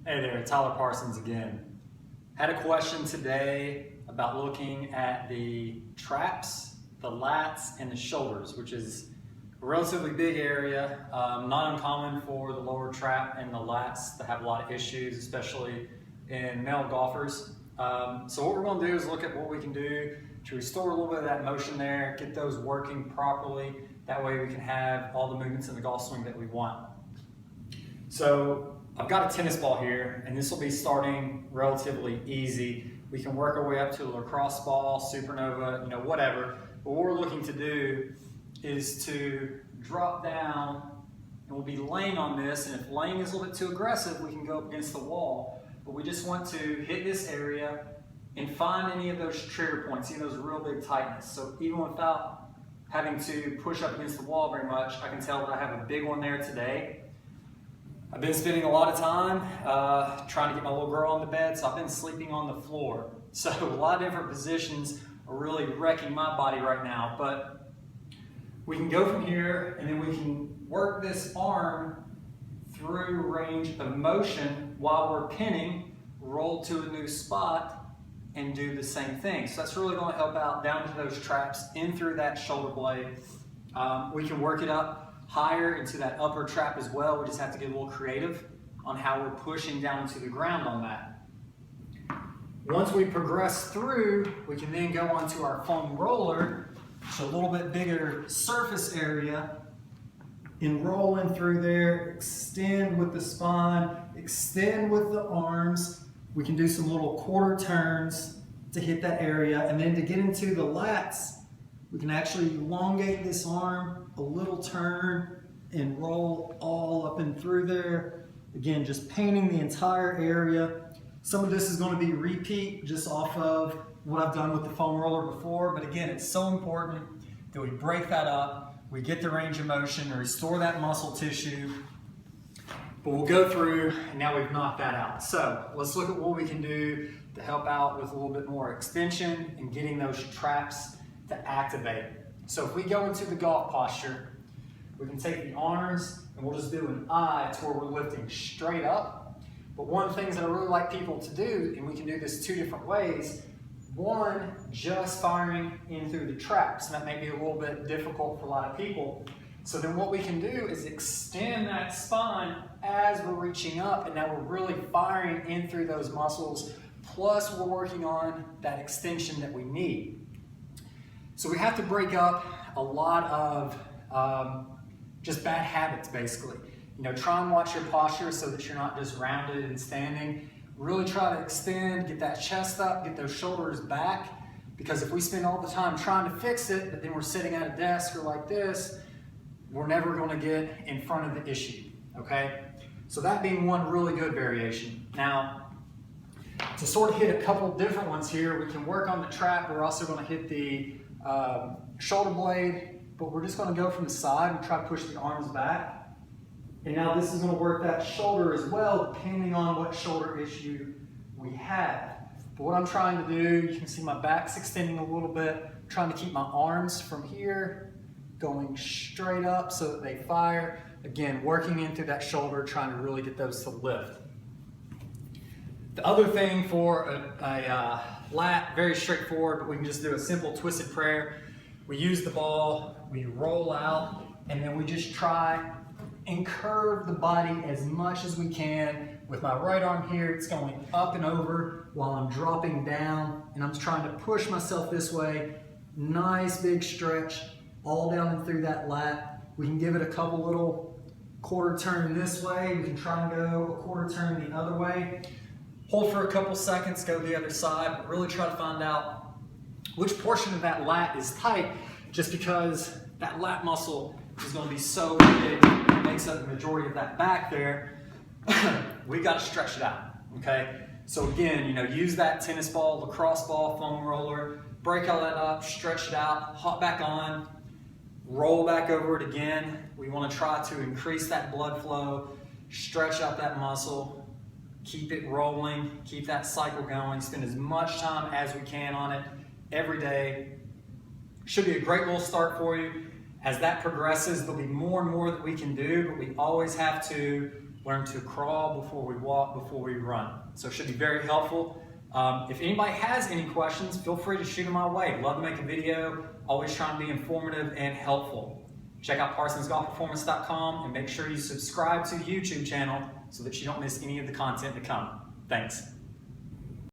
Hey there, Tyler Parsons again. Had a question today about looking at the traps, the lats, and the shoulders, which is a relatively big area. Not uncommon for the lower trap and the lats to have a lot of issues, especially in male golfers. So what we're going to do is look at what we can do to restore a little bit of that motion there, get those working properly. That way we can have all the movements in the golf swing that we want. So I've got a tennis ball here, and this will be starting relatively easy. We can work our way up to a lacrosse ball, supernova, whatever. But what we're looking to do is to drop down, and we'll be laying on this, and if laying is a little bit too aggressive, we can go up against the wall. But we just want to hit this area and find any of those trigger points, any of those real big tightness. So even without having to push up against the wall very much, I can tell that I have a big one there today. I've been spending a lot of time trying to get my little girl on the bed, so I've been sleeping on the floor. So a lot of different positions are really wrecking my body right now, but we can go from here and then we can work this arm through range of motion while we're pinning, roll to a new spot, and do the same thing. So that's really going to help out down to those traps, in through that shoulder blade. We can work it up higher into that upper trap as well. We just have to get a little creative on how we're pushing down to the ground on that. Once we progress through, we can then go onto our foam roller, so a little bit bigger surface area, and roll in through there, extend with the spine, extend with the arms. We can do some little quarter turns to hit that area, and then to get into the lats, we can actually elongate this arm, a little turn, and roll all up and through there. Again, just painting the entire area. Some of this is going to be repeat just off of what I've done with the foam roller before, but again, it's so important that we break that up, we get the range of motion, restore that muscle tissue. But we'll go through, and now we've knocked that out. So let's look at what we can do to help out with a little bit more extension and getting those traps to activate. So if we go into the golf posture, we can take the arms and we'll just do an I to where we're lifting straight up. But one of the things that I really like people to do, and we can do this two different ways, one, just firing in through the traps, and that may be a little bit difficult for a lot of people. So then what we can do is extend that spine as we're reaching up, and now we're really firing in through those muscles, plus we're working on that extension that we need. So we have to break up a lot of just bad habits, basically. Try and watch your posture so that you're not just rounded and standing. Really try to extend, get that chest up, get those shoulders back, because if we spend all the time trying to fix it, but then we're sitting at a desk or like this, we're never going to get in front of the issue, okay? So that being one really good variation. Now, to sort of hit a couple different ones here, we can work on the trap. We're also going to hit the shoulder blade, but we're just going to go from the side and try to push the arms back. And now this is going to work that shoulder as well, depending on what shoulder issue we have. But what I'm trying to do, you can see my back's extending a little bit, trying to keep my arms from here going straight up so that they fire. Again, working in through that shoulder, trying to really get those to lift. The other thing for a lat, very straightforward, but we can just do a simple twisted prayer. We use the ball, we roll out, and then we just try and curve the body as much as we can. With my right arm here, it's going up and over while I'm dropping down, and I'm trying to push myself this way. Nice big stretch all down and through that lat. We can give it a couple little quarter turn this way. We can try and go a quarter turn the other way. Hold for a couple seconds, go the other side, but really try to find out which portion of that lat is tight, just because that lat muscle is going to be so big, it makes up the majority of that back there. We've got to stretch it out, okay? So again, use that tennis ball, lacrosse ball, foam roller, break all that up, stretch it out, hop back on, roll back over it again. We want to try to increase that blood flow, stretch out that muscle, keep it rolling, keep that cycle going, spend as much time as we can on it every day. Should be a great little start for you. As that progresses, there'll be more and more that we can do, but we always have to learn to crawl before we walk, before we run. So it should be very helpful. If anybody has any questions, feel free to shoot them my way. Love to make a video, always trying to be informative and helpful. Check out ParsonsGolfPerformance.com and make sure you subscribe to the YouTube channel so that you don't miss any of the content to come. Thanks.